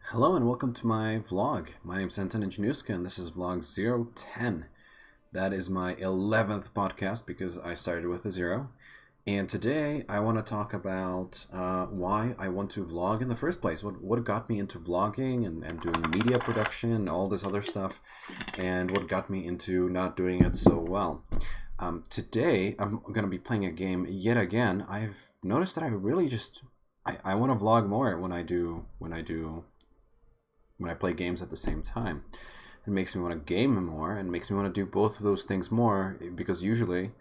Hello and welcome to my vlog. My name's Anton Ingenuska and this is vlog 010. That is my 11th podcast because I started with a 0. And today I want to talk about why I want to vlog in the first place. What got me into vlogging and doing media production and all this other stuff. And what got me into not doing it so well. Today I'm going to be playing a game yet again. I've noticed that I really just... I want to vlog more when I play games at the same time. It makes me want to game more and makes me want to do both of those things more, because usually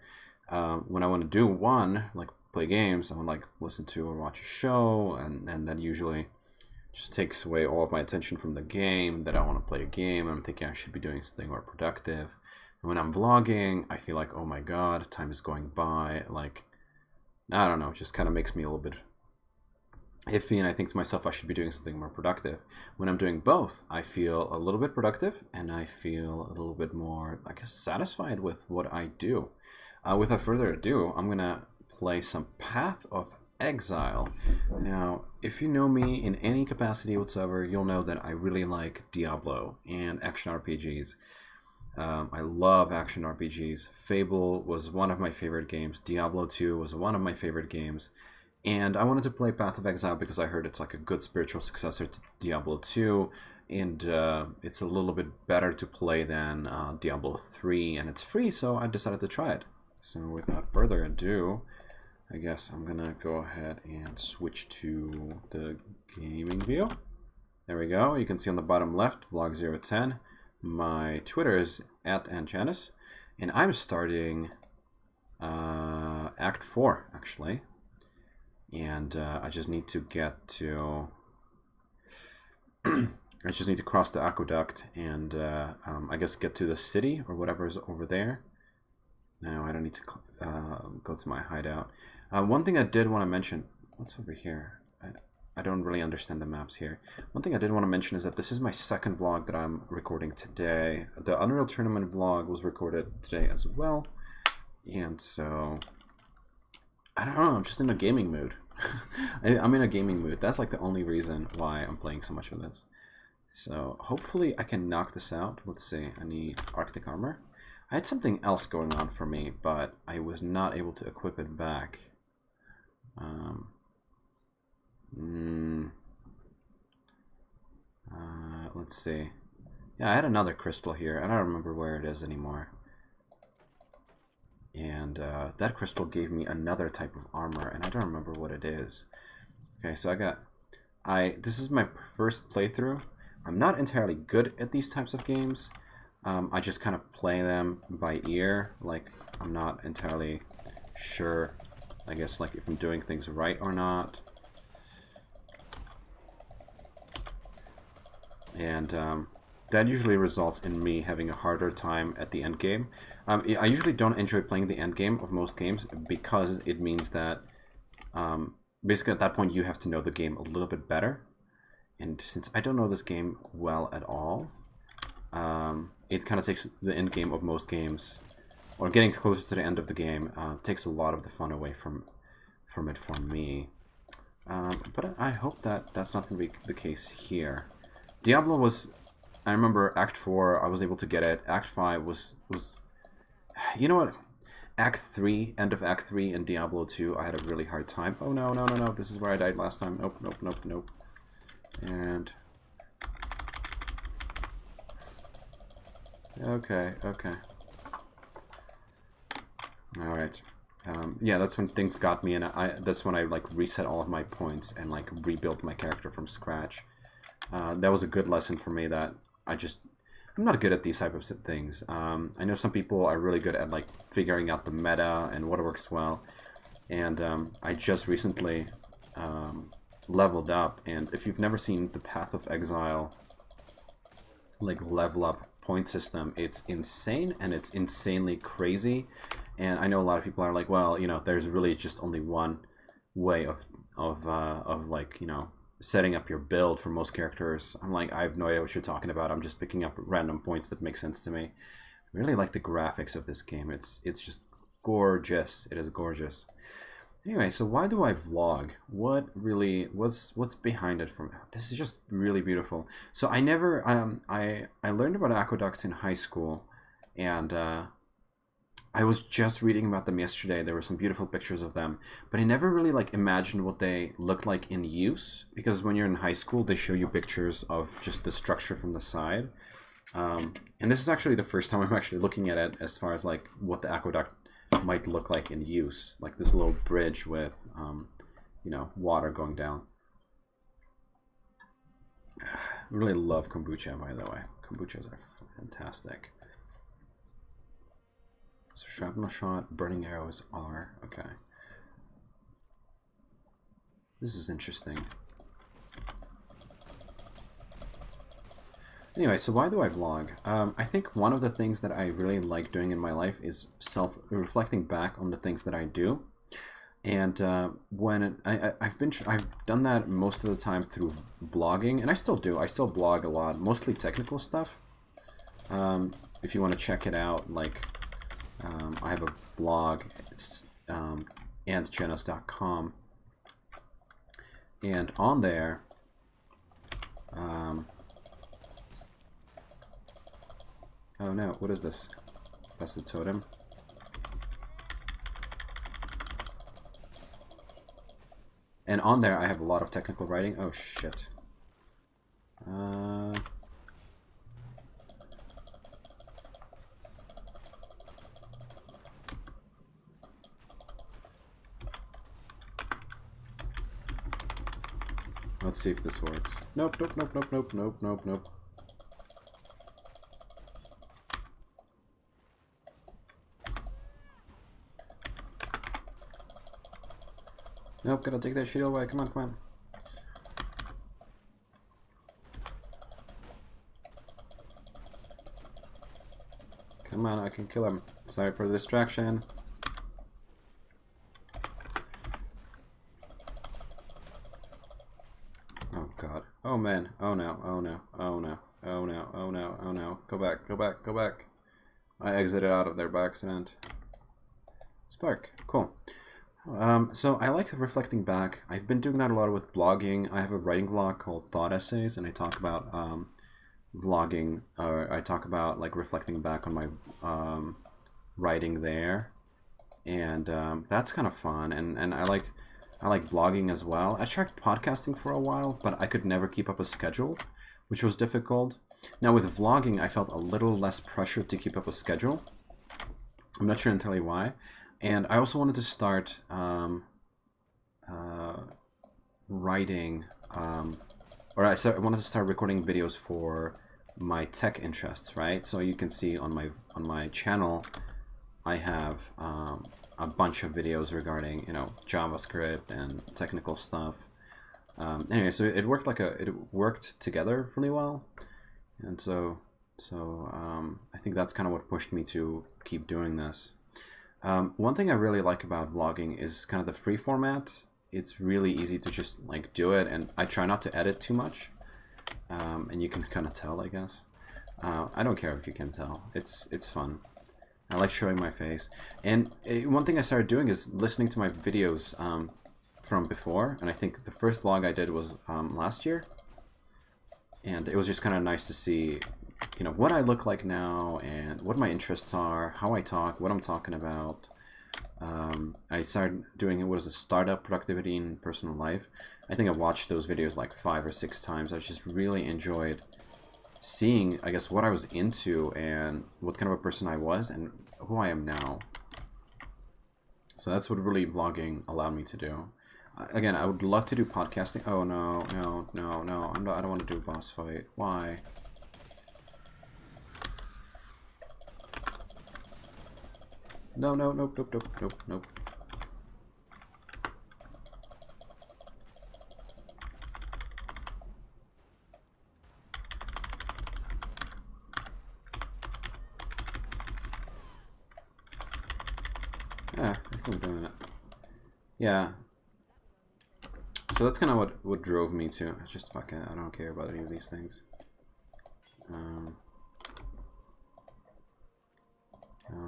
when I want to do one, like play games, I want to like listen to or watch a show, and that usually just takes away all of my attention from the game. That I want to play a game and I'm thinking I should be doing something more productive. And when I'm vlogging, I feel like, oh my god, time is going by. Like, I don't know, it just kind of makes me a little bit iffy, and I think to myself I should be doing something more productive. When I'm doing both, I feel a little bit productive and I feel a little bit more, I guess, satisfied with what I do. Without further ado, I'm gonna play some Path of Exile. Now, if you know me in any capacity whatsoever, you'll know that I really like Diablo and action RPGs. I love action RPGs. Fable was one of my favorite games. Diablo 2 was one of my favorite games. And I wanted to play Path of Exile because I heard it's like a good spiritual successor to Diablo 2, and it's a little bit better to play than Diablo 3, and it's free, so I decided to try it. So without further ado, I guess I'm gonna go ahead and switch to the gaming view. There we go. You can see on the bottom left, vlog 010. My Twitter is @Anchanis, and I'm starting Act 4, actually. And I just need to get to... I just need to cross the aqueduct and I guess get to the city or whatever is over there. No, I don't need to go to my hideout. One thing I did want to mention... What's over here? I don't really understand the maps here. One thing I did want to mention is that this is my second vlog that I'm recording today. The Unreal Tournament vlog was recorded today as well. And so... I don't know, I'm just in a gaming mood. I'm in a gaming mood. That's like the only reason why I'm playing so much of this. So hopefully I can knock this out. Let's see, I need Arctic armor. I had something else going on for me, but I was not able to equip it back. Let's see. Yeah, I had another crystal here. I don't remember where it is anymore. And that crystal gave me another type of armor, and I don't remember what it is. Okay, so this is my first playthrough. I'm not entirely good at these types of games. I just kind of play them by ear. Like, I'm not entirely sure, I guess, like if I'm doing things right or not. And that usually results in me having a harder time at the end game. I usually don't enjoy playing the end game of most games because it means that basically at that point you have to know the game a little bit better. And since I don't know this game well at all, it kind of takes the end game of most games, or getting closer to the end of the game, takes a lot of the fun away from it for me. But I hope that that's not going to be the case here. Diablo was... I remember Act 4, I was able to get it. Act 5 was... You know what? Act 3, end of Act 3 in Diablo 2, I had a really hard time. Oh no, no, no, no, this is where I died last time. Nope, nope, nope, nope. And... Okay, okay. Alright. Yeah, that's when things got me, and that's when I like reset all of my points and like rebuilt my character from scratch. That was a good lesson for me that I'm not good at these type of things. I know some people are really good at like figuring out the meta and what works well. And I just recently leveled up, and if you've never seen the Path of Exile like level up point system, it's insane and it's insanely crazy. And I know a lot of people are like, well, you know, there's really just only one way of like, you know, setting up your build for most characters. I'm like, I have no idea what you're talking about. I'm just picking up random points that make sense to me. I really like the graphics of this game. It's just gorgeous. It is gorgeous. Anyway, so why do I vlog? What's behind it from this is just really beautiful. So I never I learned about aqueducts in high school, and I was just reading about them yesterday. There were some beautiful pictures of them, but I never really like imagined what they looked like in use, because when you're in high school they show you pictures of just the structure from the side. And this is actually the first time I'm actually looking at it as far as like what the aqueduct might look like in use, like this little bridge with you know, water going down. I really love kombucha, by the way. Kombuchas are fantastic. So shrapnel shot, burning arrows are okay. This is interesting. Anyway, so why do I vlog? I think one of the things that I really like doing in my life is reflecting back on the things that I do. And I've done that most of the time through blogging, and I still do. I still blog a lot, mostly technical stuff. If you want to check it out, like I have a blog. It's antgenos.com, and on there. Oh no, what is this? That's the totem. And on there I have a lot of technical writing. Oh shit. Let's see if this works. Nope, nope, nope, nope, nope, nope, nope, nope. Nope, gotta take that shield away. Come on, come on. Come on, I can kill him. Sorry for the distraction. Oh god. Oh man. Oh no. Oh no. Oh no. Oh no. Oh no. Oh no. Go back. Go back. Go back. I exited out of there by accident. Spark. Cool. So I like reflecting back. I've been doing that a lot with blogging. I have a writing blog called Thought Essays, and I talk about vlogging, or I talk about like reflecting back on my writing there, and that's kind of fun. And I like blogging as well. I tried podcasting for a while, but I could never keep up a schedule, which was difficult. Now with vlogging, I felt a little less pressure to keep up a schedule. I'm not sure entirely why. And I also wanted to start writing, or I wanted to start recording videos for my tech interests, right? So you can see on my channel, I have a bunch of videos regarding, you know, JavaScript and technical stuff. Anyway, so it worked together really well, and so I think that's kind of what pushed me to keep doing this. One thing I really like about vlogging is kind of the free format. It's really easy to just like do it, and I try not to edit too much. And you can kind of tell, I guess. I don't care if you can tell. It's fun. I like showing my face. And one thing I started doing is listening to my videos from before, and I think the first vlog I did was last year. And it was just kind of nice to see, you know, what I look like now and what my interests are, how I talk, what I'm talking about. I started doing what is a startup productivity in personal life. I think I watched those videos like 5 or 6 times. I just really enjoyed seeing, I guess, what I was into and what kind of a person I was and who I am now. So that's what really vlogging allowed me to do. Again, I would love to do podcasting. Oh no, no, no, no! I don't want to do a boss fight. Why? No, no, nope, nope, nope, nope, nope. Yeah, I think I'm doing it. Yeah. So that's kind of what drove me to just fuck it. I don't care about any of these things.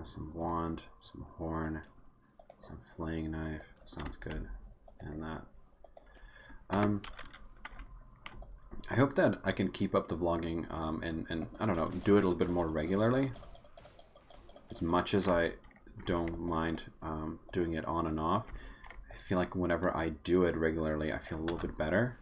Some wand, some horn. Some flaying knife. Sounds good. And that. I hope that I can keep up the vlogging and I don't know, do it a little bit more regularly. As much as I don't mind doing it on and off, I feel like whenever I do it regularly, I feel a little bit better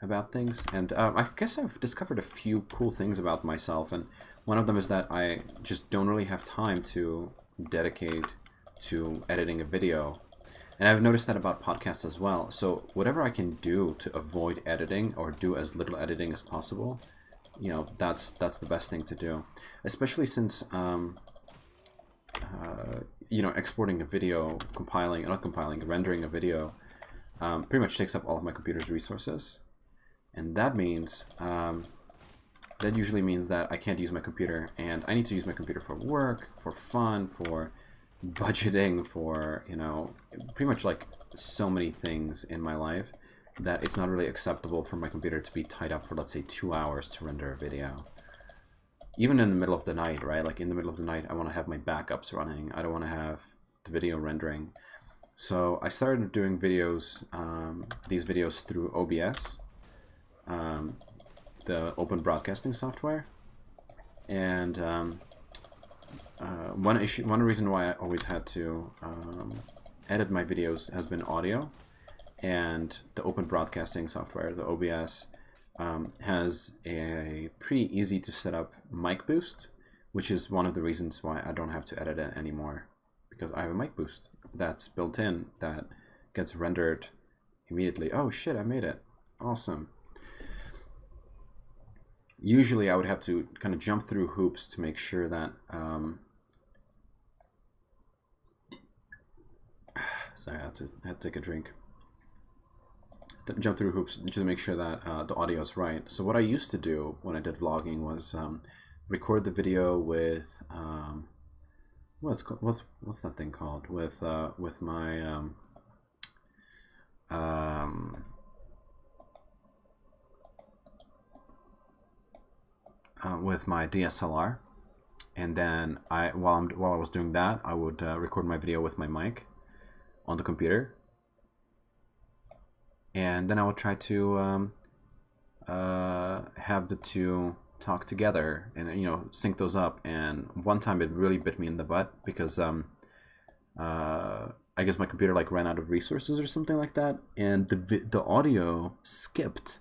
about things. And I guess I've discovered a few cool things about myself, and one of them is that I just don't really have time to dedicate to editing a video. And I've noticed that about podcasts as well. So whatever I can do to avoid editing or do as little editing as possible, you know, that's the best thing to do. Especially since, you know, exporting a video, rendering a video, pretty much takes up all of my computer's resources. And that means, that usually means that I can't use my computer, and I need to use my computer for work, for fun, for budgeting, for, you know, pretty much like so many things in my life that it's not really acceptable for my computer to be tied up for, let's say, 2 hours to render a video. Even in the middle of the night, right? Like in the middle of the night, I want to have my backups running. I don't want to have the video rendering. So I started doing videos, these videos through OBS, the open broadcasting software. And one reason why I always had to edit my videos has been audio, and the open broadcasting software, the OBS, has a pretty easy to set up mic boost, which is one of the reasons why I don't have to edit it anymore, because I have a mic boost that's built in that gets rendered immediately. Oh shit, I made it. Awesome. Usually I would have to kind of jump through hoops to make sure that sorry, I had to take a drink. Jump through hoops to make sure that the audio is right. So what I used to do when I did vlogging was record the video with what's that thing called? With my with my DSLR, and then while I was doing that, I would record my video with my mic on the computer, and then I would try to have the two talk together and, you know, sync those up. And one time it really bit me in the butt because I guess my computer like ran out of resources or something like that, and the audio skipped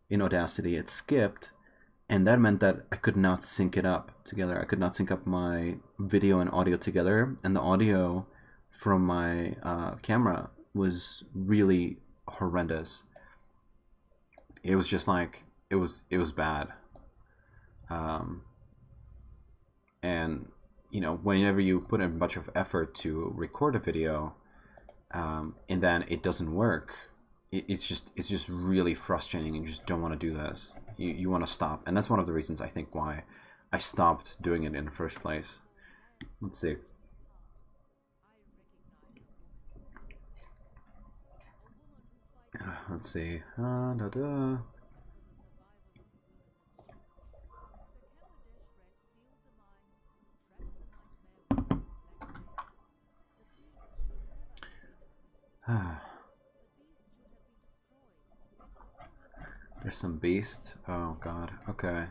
in Audacity. It skipped, and that meant that I could not sync it up together. I could not sync up my video and audio together, and the audio from my camera was really horrendous. It was just like, it was bad. And, you know, whenever you put in a bunch of effort to record a video, and then it doesn't work, it's just really frustrating, and you just don't want to do this. You want to stop, and that's one of the reasons I think why I stopped doing it in the first place. Let's see. Let's see. There's some beast. Oh god. Okay.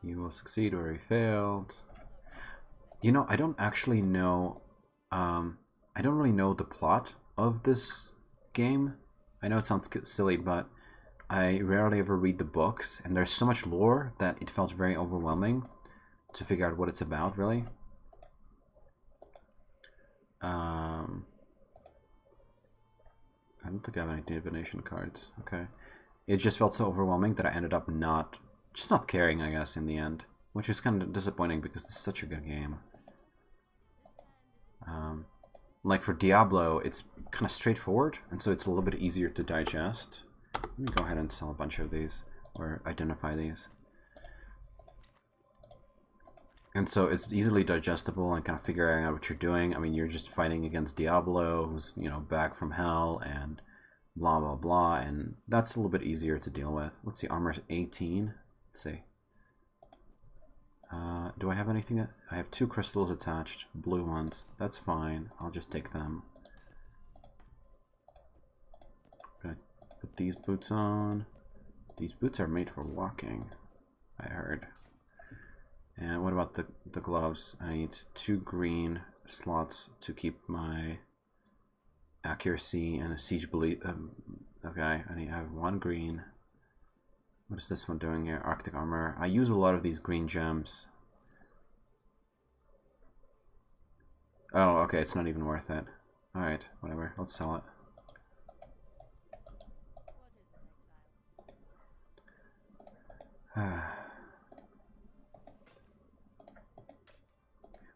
He will succeed or he failed. You know, I don't actually know. I don't really know the plot of this game. I know it sounds silly, but I rarely ever read the books, and there's so much lore that it felt very overwhelming to figure out what it's about, really. I don't think I have any divination cards. Okay. It just felt so overwhelming that I ended up not caring, I guess, in the end. Which is kind of disappointing because it's such a good game. Like for Diablo, it's kind of straightforward, and so it's a little bit easier to digest. Let me go ahead and sell a bunch of these, or identify these. And so it's easily digestible and kind of figuring out what you're doing. I mean, you're just fighting against Diablo, who's, you know, back from hell, and blah, blah, blah, and that's a little bit easier to deal with. Let's see, armor 18. Let's see. Do I have anything? I have 2 crystals attached, blue ones. That's fine. I'll just take them. Gonna put these boots on. These boots are made for walking, I heard. And what about the gloves? I need 2 green slots to keep my accuracy and a siege belief. Okay, I have 1 green. What is this one doing here? Arctic armor. I use a lot of these green gems. Oh, okay, it's not even worth it. Alright, whatever. Let's sell it.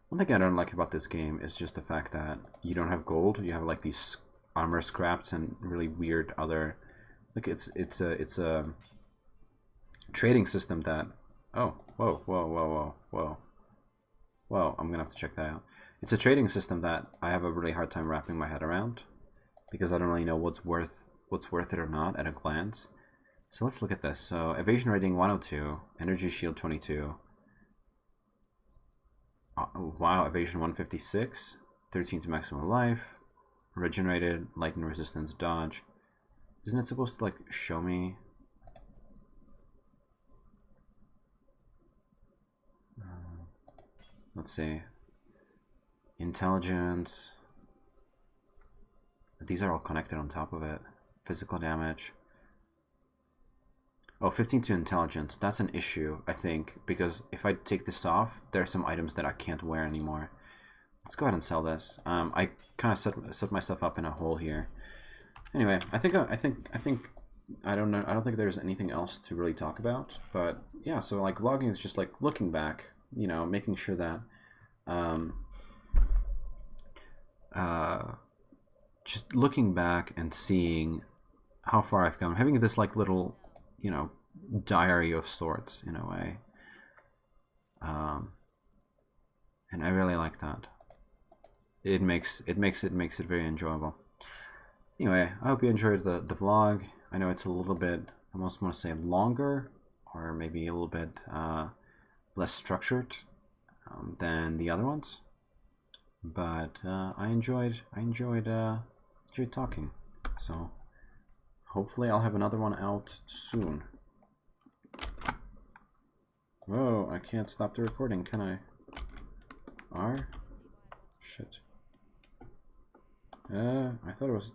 One thing I don't like about this game is just the fact that you don't have gold. You have like these armor scraps and really weird other. Like it's a trading system that. Oh, whoa! I'm gonna have to check that out. It's a trading system that I have a really hard time wrapping my head around because I don't really know what's worth it or not at a glance. So let's look at this. So evasion rating 102, energy shield 22. Wow, evasion 156, 13 to maximum life, regenerated, lightning resistance, dodge. Isn't it supposed to like show me? Let's see. Intelligence. These are all connected on top of it. Physical damage. Oh, 15 to intelligence. That's an issue, I think, because if I take this off, there are some items that I can't wear anymore. Let's go ahead and sell this. I kind of set myself up in a hole here. Anyway, I don't know. I don't think there's anything else to really talk about. But yeah, so like vlogging is just like looking back, you know, making sure that just looking back and seeing how far I've come, having this like little, you know, diary of sorts in a way, and I really like that. It makes it very enjoyable. Anyway, I hope you enjoyed the vlog. I know it's a little bit, I almost want to say longer, or maybe a little bit less structured than the other ones, but I enjoyed talking. So hopefully I'll have another one out soon. Whoa, I can't stop the recording, can I? R? Shit. I thought it was...